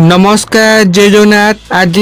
नमस्कार जय जगन्नाथ। आज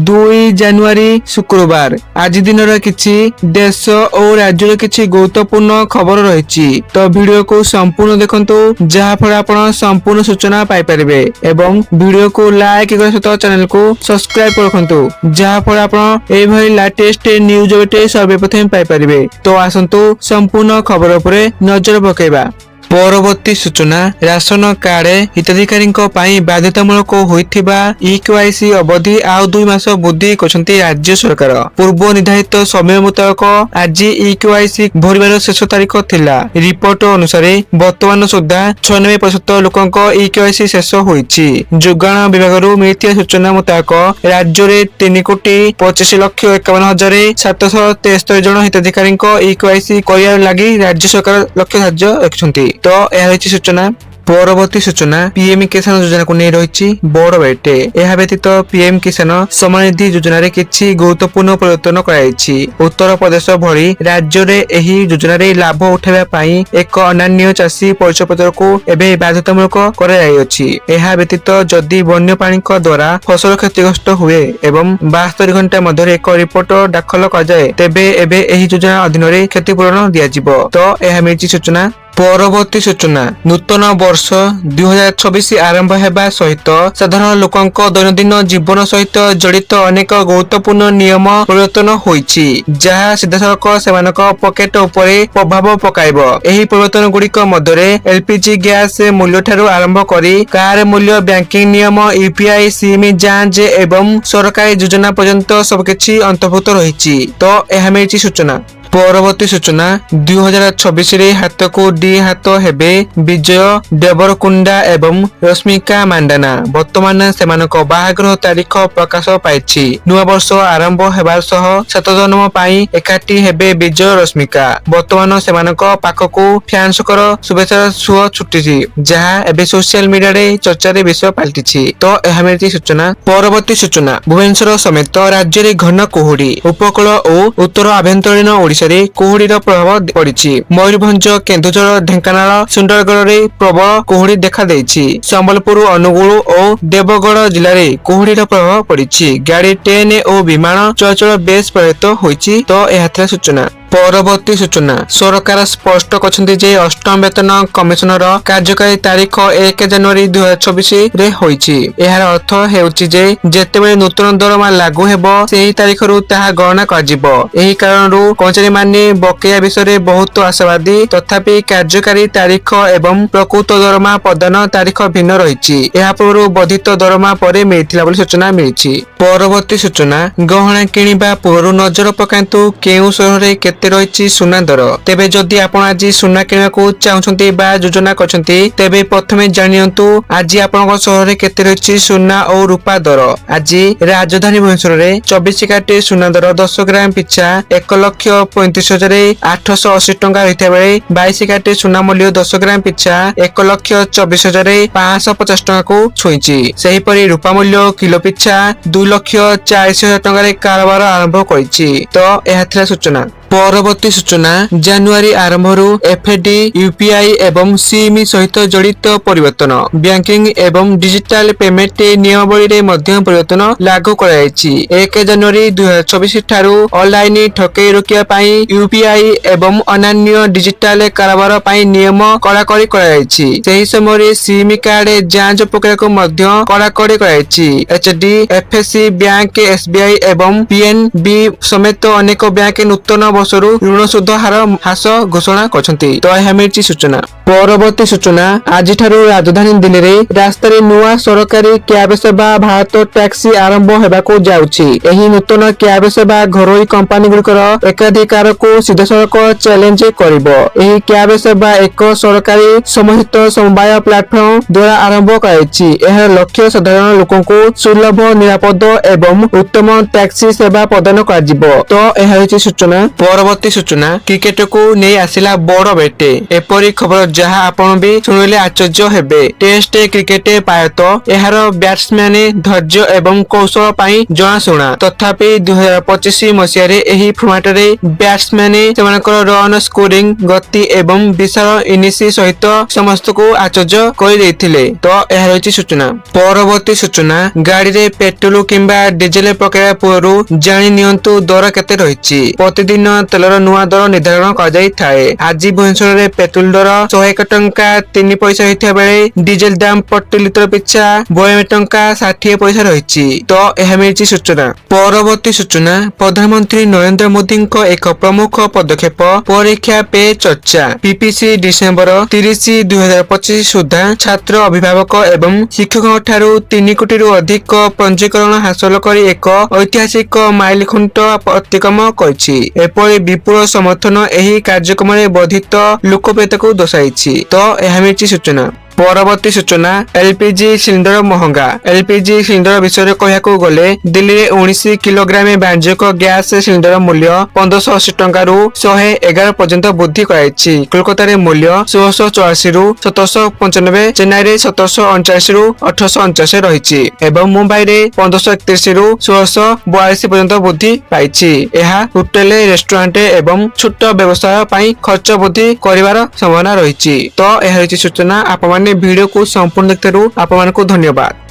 2 जनवरी शुक्रवार। आज दिन किछि देश और राज्य किछि गुरुत्वपूर्ण खबर रही। तो वीडियो को संपूर्ण देखंतु जहाँ फल आपण संपूर्ण सूचना पाई परिबे एवं वीडियो को लाइक कर सहित चैनल को सब्सक्राइब रखंतु जहाँ फल आपण एई भली लेटेस्ट न्यूज बेटे सर्वप्रथम पाई परिबे। तो आसंतु संपूर्ण खबर उपरे नजर पकेबा। परवर्ती सूचना राशन कार्ड हिताधिकारी बाध्यतामूलक होइथिबा इक्यूआईसी अवधि आउ 2 मास वृद्धि करछंती राज्य सरकार। पूर्व निर्धारित समय मुताबक आज इक्यूआईसी भरिबार शेष तारीख थिला। रिपोर्ट अनुसार वर्तमान सुधा 96% लोकंक इक्यूआईसी शेष होईछि। जोगाण विभागरु मिलिथिया सूचना मुताबक राज्य रे 3,25,51,773 जन हिताधिकारी इक्यूआईसी करिया लागि राज्य सरकार लक्ष्य धार्य रखिछंती। तो यह रही सूचना। परवर्ती सूचना पीएम किसान योजना को नहीं रही बड़ बेटे। यह व्यतीत पीएम किसान सम्मान निधि योजना रे किछि गुरुत्वपूर्ण परिवर्तन कराइछि। उत्तर प्रदेश भली राज्य रे एही योजना रे लाभ उठाइबा पई एक अनान्य चाषी परिचय पत्र को एबे बाध्यतामूलक कराइछि। यह व्यतीत जदि वन्य प्राणी द्वारा फसल क्षतिग्रस्त हुए एवं 72 घंटा मध्य एक रिपोर्ट दाखल कर जाए तेबे एबे एही योजना अधीन रे क्षतिपूरण दिया जिवो। तो यह मिलछि सूचना। परवर्ती सूचना नूतन वर्ष 2026 आरंभ हेबा सहित साधारण लोकंक दैनंदिन जीवन सहित जड़ित अनेक गुरुत्वपूर्ण नियम परिवर्तन होईछि जहाँ सीधासलख सेमानक पॉकेट उपरे प्रभाव पकाइब। एही परिवर्तन गुड़िक मध्य एलपीजी गैस मूल्य ठारू आरंभ करी कार मूल्य, बैंकिंग नियम, यूपीआई सिम जांच एवं सरकारी योजना पर्यंत सबकिछि अंतर्भुक्त रहिछि। तो यह मिलिछि सूचना। परवर्ती सूचना 2026 रे हाथ को डी हाथ हेबे विजय देवरकुंडा एवं रश्मिका मांडाना। वर्तमान सेमानक बाहाग्रह तारीख प्रकाश पाइछि। नुआ वर्ष आरंभ हेबार सह 7 जन्म पाई एकाठी हेबे विजय रश्मिका। वर्तमान सेमानक पाखकु फ्यान्सकर शुभेच्छा सुह छुटिछि जहाँ एबे सोशल मीडिया रे चर्चा रे विषय पलटिछि। तो यह मिलिछि सूचना। परवर्ती सूचना भुवनेश्वर समेत राज्य रे घन कुहुडी उपकूल और उत्तर आभ्यंतरीण कुहुडीर प्रभाव पड़िछि। मयूरभंज, केन्दुझर, ढेंकानाल, सुंदरगढ़ रे प्रबल कुहुडी देखा देछि। संबलपुर, अनुगुल और देवगढ़ जिले में कुहुडीर प्रभाव पड़िछि। गाड़ी, ट्रेन और विमान चलाचल बेस प्रभावित होइछि। तो यह सूचना। परवर्ती सूचना सरकार स्पष्ट करछन्ती जे अष्टम वेतन कमिशनर कार्यकारी तारीख 1 जनवरी 2026 रे होइछि। एहार अर्थ हेउछि जे जेतेबेले नूतन दरमा लागू हेबो सेही तारीखरु ताहा गणना करजिबो। एही कारणरु कर्मचारी माने बकेया विषय बहुत आशावादी तथापि कार्यकारी तारीख एवं प्रकृत दरमा प्रदान तारीख भिन्न रहिछि। एहा पूर्व वर्धित दरमा परे मिलिथिला बोली सूचना मिलिछि। परवर्ती सूचना गहना किनिबा पूर्व नजर पकांतु केउ शहर रे रही सुना दर। तेबे जदि आपण आज सुना किणवाकू चाहते बा योजना करछन्ती तेबे प्रथमे जानियंतु आज आपण शहर रे केते रही सुना और रूपा दर। आज राजधानी भुवनेश्वर रे 24 काटे सुना दर 10 ग्राम पिछा 1,35,880 टंका रहिता बेले 22 काटे सुना मूल्य 10 ग्राम पिछा 1,24,550 टंका को छुईछि। सेही परि रूपा मूल्य किलो पिछा 2,40,000 टंका रे कारोबार आरंभ करिछि। तो एहा थिला सूचना। परवर्ती सूचना जनवरी आरंभरू एफडी, यूपीआई एवं सिम सहित जड़ित परिवर्तन बैंकिंग एवं डिजिटल पेमेंट नियमावली रे मध्य परिवर्तन लागू कराइछि। 1 जनवरी 2026 ठारू ऑनलाइन ठकेई रोकिया पाई यूपीआई एवं अन्य डिजिटल कारोबार पाई नियम कड़ाकड़ी कराइछि। सेही समय सिम कार्ड जांच प्रक्रिया को मध्य कड़ाकड़ी कराइछि। एचडीएफसी बैंक, एसबीआई एवं पीएनबी समेत अनेक बैंक नूतन वर्षरू ऋण सुध हार ह्रास घोषणा करछन्ती। तो यह मिलिछि सूचना। परवर्ती सूचना आज ठारू राजधानी दिल्ली रे रास्ता रे नुआ सरकारी कैब सेवा भारत टैक्सी आरंभ हेबाको जाउछि। एही नूतन कैब सेवा घरोई कंपनी गुड़िकर एकाधिकार को सीधासलख चैलेंज करिवो। एही कैब सेवा एक सरकारी समर्थित समवाय प्लेटफॉर्म द्वारा आरंभ कराइछि। एहार लक्ष्य साधारण लोकों को सुलभ, निरापद एवं उत्तम टैक्सी सेवा प्रदान कराजिवो। तो यह होइछि सूचना। ପରବର୍ତ୍ତୀ ସୂଚନା କ୍ରିକେଟକୁ ନେଇ ଆସିଲା ବଡ଼ ବେଟେ। ଏପରି ଖବର ଯାହା ଆପଣ ବି ଶୁଣିଲେ ଆଶ୍ଚର୍ଯ୍ୟ ହେବେ। ଟେଷ୍ଟ କ୍ରିକେଟ ପ୍ରାୟତଃ ଏହାର ବ୍ୟାଟ୍ସମ୍ୟାନ ଧୈର୍ଯ୍ୟ ଏବଂ କୌଶଳ ପାଇଁ ଜଣାଶୁଣା। ତଥାପି 2025 ମସିହାରେ ଏହି ଫର୍ମାଟରେ ବ୍ୟାଟ୍ସମ୍ୟାନ ସେମାନଙ୍କର ରନ୍ ସ୍କୋରିଂ ଗତି ଏବଂ ବିଶାଳ ଇନିଂସ ସହିତ ସମସ୍ତଙ୍କୁ ଆଶ୍ଚର୍ଯ୍ୟ କରିଦେଇଥିଲେ। ତ ଏହା ରହିଛି ସୂଚନା। ପରବର୍ତ୍ତୀ ସୂଚନା ଗାଡ଼ିରେ ପେଟ୍ରୋଲ କିମ୍ବା ଡିଜେଲ ପକାଇବା ପୂର୍ବରୁ ଜାଣି ନିଅନ୍ତୁ ଦର କେତେ ରହିଛି। ପ୍ରତିଦିନ ତେଲର ନୂଆ ଦର ନିର୍ଦ୍ଧାରଣ କରାଯାଇଥାଏ। ଆଜି ଭୁବନେଶ୍ୱରରେ ପେଟ୍ରୋଲ ଦର 101 ଟଙ୍କା 3 ପଇସା ହୋଇଥିବା ବେଳେ ଡିଜେଲ ଦାମ ପ୍ରତି ଲିଟର ପିଛା 92 ଟଙ୍କା 60 ପଇସା ରହିଛି। ତ ଏହା ମିଳିଛି ସୂଚନା। ପରବର୍ତ୍ତୀ ସୂଚନା ପ୍ରଧାନମନ୍ତ୍ରୀ ନରେନ୍ଦ୍ର ମୋଦିଙ୍କ ଏକ ପ୍ରମୁଖ ପଦକ୍ଷେପ ପରୀକ୍ଷା ପେ ଚର୍ଚ୍ଚା। ପିପିସି ଡିସେମ୍ବର 30, 2025 ସୁଦ୍ଧା ଛାତ୍ର ଅଭିଭାବକ ଏବଂ ଶିକ୍ଷକଙ୍କ ଠାରୁ 3 କୋଟିରୁ ଅଧିକ ପଞ୍ଜୀକରଣ ହାସଲ କରି ଏକ ଐତିହାସିକ ମାଇଲଖୁଣ୍ଟ ଅତିକ୍ରମ କରିଛି। ଏପରି ବିପୁଳ ସମର୍ଥନ ଏହି କାର୍ଯ୍ୟକ୍ରମରେ ବର୍ଦ୍ଧିତ ଲୋକପ୍ରିୟତାକୁ ଦର୍ଶାଇଛି। ତ ଏହା ମିଳିଛି ସୂଚନା। ପରବର୍ତ୍ତୀ ସୂଚନା ଏଲପିଜି ସିଲିଣ୍ଡର ମହଙ୍ଗା। ଏଲପିଜି ସିଲିଣ୍ଡର ବିଷୟରେ କହିବାକୁ ଗଲେ ଦିଲ୍ଲୀରେ 19 କିଲୋଗ୍ରାମ ବାଣିଜ୍ୟିକ ଗ୍ୟାସ ସିଲିଣ୍ଡର ମୂଲ୍ୟ 1580 ଟଙ୍କାରୁ 111 ପର୍ଯ୍ୟନ୍ତ ବୃଦ୍ଧି କରାଯାଇଛି। କୋଲକାତାରେ ମୂଲ୍ୟ 1684 ରୁ 1795, ଚେନ୍ନାଇରେ 1749 ରୁ 1849 ରହିଛି ଏବଂ ମୁମ୍ବାଇରେ 1531 ରୁ 1642 ପର୍ଯ୍ୟନ୍ତ ବୃଦ୍ଧି ପାଇଛି। ଏହା ହୋଟେଲ, ରେଷ୍ଟୁରାଣ୍ଟ ଏବଂ ଛୋଟ ବ୍ୟବସାୟ ପାଇଁ ଖର୍ଚ୍ଚ ବୃଦ୍ଧି କରିବାର ସମ୍ଭାବନା ରହିଛି। ତ ଏହା ରହିଛି ସୂଚନା। ଆପଣମାନେ ଭିଡ଼ିଓକୁ ସମ୍ପୂର୍ଣ୍ଣ ଦେଖିଥିବାରୁ ଆପଣମାନଙ୍କୁ ଧନ୍ୟବାଦ।